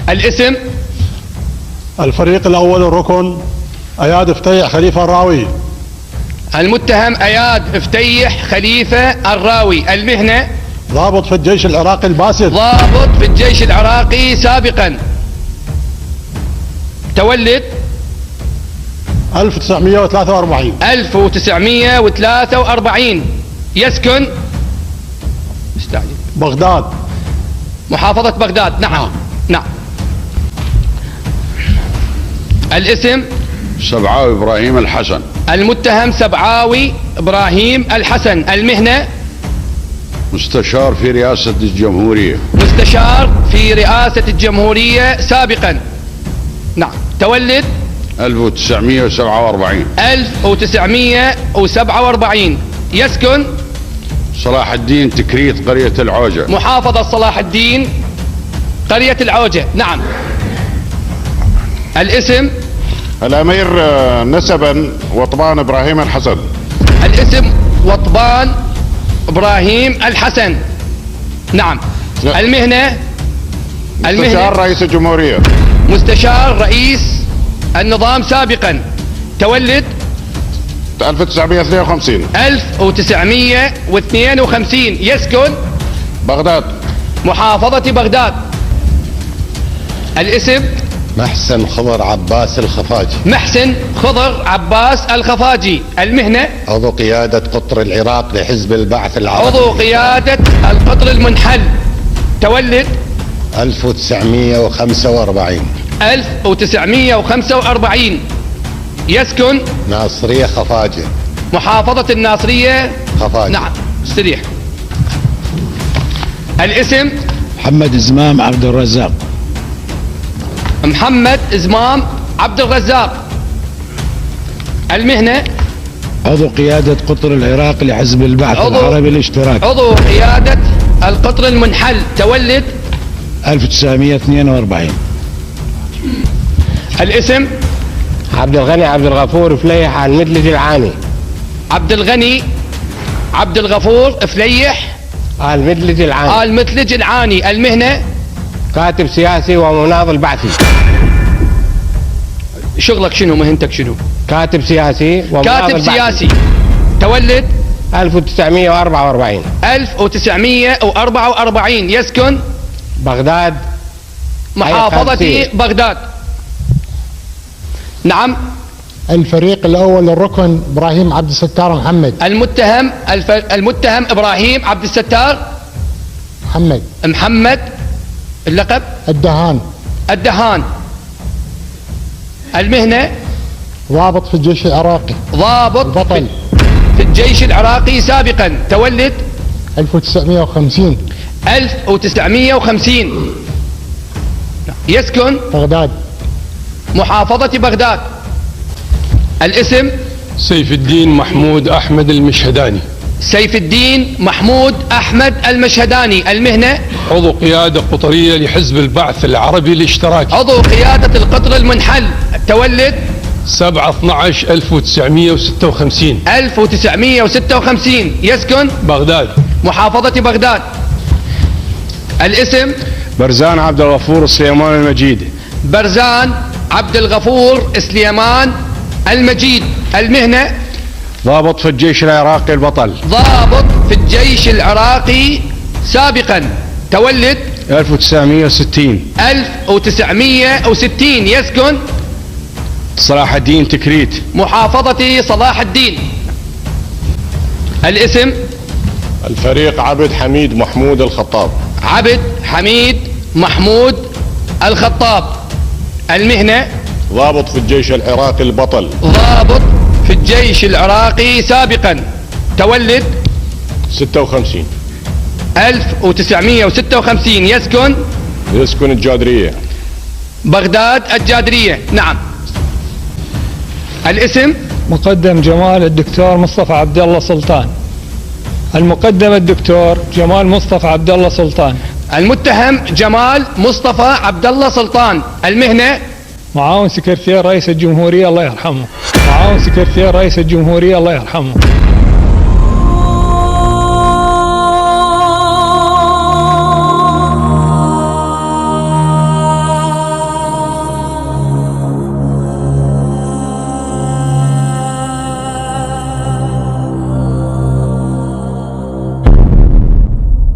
الاسم؟ الفريق الأول الركن أياد فتيح خليفة الراوي. المتهم أياد فتيح خليفة الراوي. المهنة؟ ضابط في الجيش العراقي الباسل. ضابط في الجيش العراقي سابقا. تولد؟ 1943. 1943. يسكن؟ استعجل. بغداد. محافظة بغداد. نعم. نعم. الاسم؟ سبعاوي إبراهيم الحسن. المتهم سبعاوي إبراهيم الحسن. المهنة؟ مستشار في رئاسة الجمهورية. مستشار في رئاسة الجمهورية سابقا. نعم. تولد؟ 1947. 1947. يسكن؟ صلاح الدين تكريت قرية العوجة. محافظة صلاح الدين قرية العوجة. نعم. الاسم؟ الأمير نسبا وطبان إبراهيم الحسن. الاسم وطبان إبراهيم الحسن. نعم. المهنة؟ مستشار رئيس الجمهورية. مستشار رئيس النظام سابقا. تولد؟ 1952. 1952. يسكن؟ بغداد. محافظة بغداد. الاسم؟ محسن خضر عباس الخفاجي. محسن خضر عباس الخفاجي. المهنة؟ عضو قيادة قطر العراق لحزب البعث العربي. عضو قيادة القطر المنحل. تولد؟ 1945. 1945. يسكن؟ ناصرية خفاجي. محافظة الناصرية خفاجي. نعم. استريح. الاسم؟ محمد زمام عبد الرزاق. محمد زمام عبد الرزاق. المهنة؟ عضو قيادة قطر العراق لحزب البعث العربي الاشتراكي. عضو قيادة القطر المنحل. تولد؟ 1942. الاسم؟ عبد الغني عبد الغفور فليح المدلج العاني. عبد الغني عبد الغفور فليح المدلج العاني. المدلج العاني. المهنة؟ كاتب سياسي ومناضل بعثي. شغلك شنو؟ مهنتك شنو؟ كاتب سياسي ومناضل كاتب بعثي. سياسي. تولد؟ 1944. 1944. يسكن؟ بغداد. محافظة بغداد. نعم. الفريق الأول الركن إبراهيم عبد الستار محمد. المتهم إبراهيم عبد الستار محمد. اللقب؟ الدهان. المهنة؟ ضابط في الجيش العراقي. ضابط بطل في الجيش العراقي سابقا. تولد؟ 1950. 1950. يسكن؟ بغداد. محافظة بغداد. الاسم؟ سيف الدين محمود أحمد المشهداني. سيف الدين محمود أحمد المشهداني. المهنة؟ عضو قيادة قطرية لحزب البعث العربي الاشتراكي. عضو قيادة القطر المنحل. تولد؟ 7/12/1956. 1956. يسكن؟ بغداد. محافظة بغداد. الاسم؟ برزان عبد الغفور سليمان المجيد. برزان عبد الغفور سليمان المجيد. المهنة؟ ضابط في الجيش العراقي البطل. ضابط في الجيش العراقي سابقا. تولد؟ 1960. 1960. يسكن؟ صلاح الدين تكريت. محافظة صلاح الدين. الاسم؟ الفريق عبد حميد محمود الخطاب. عبد حميد محمود الخطاب. المهنة؟ ضابط في الجيش العراقي البطل. ضابط في الجيش العراقي سابقا. تولد؟ 56. 1956. يسكن الجادرية. بغداد الجادرية. نعم. الاسم؟ مقدم جمال الدكتور مصطفى عبد الله سلطان. المقدم الدكتور جمال مصطفى عبد الله سلطان. المتهم جمال مصطفى عبد الله سلطان. المهنة؟ معاون سكرتير رئيس الجمهورية الله يرحمه. معاون سكرتير رئيس الجمهورية الله يرحمه.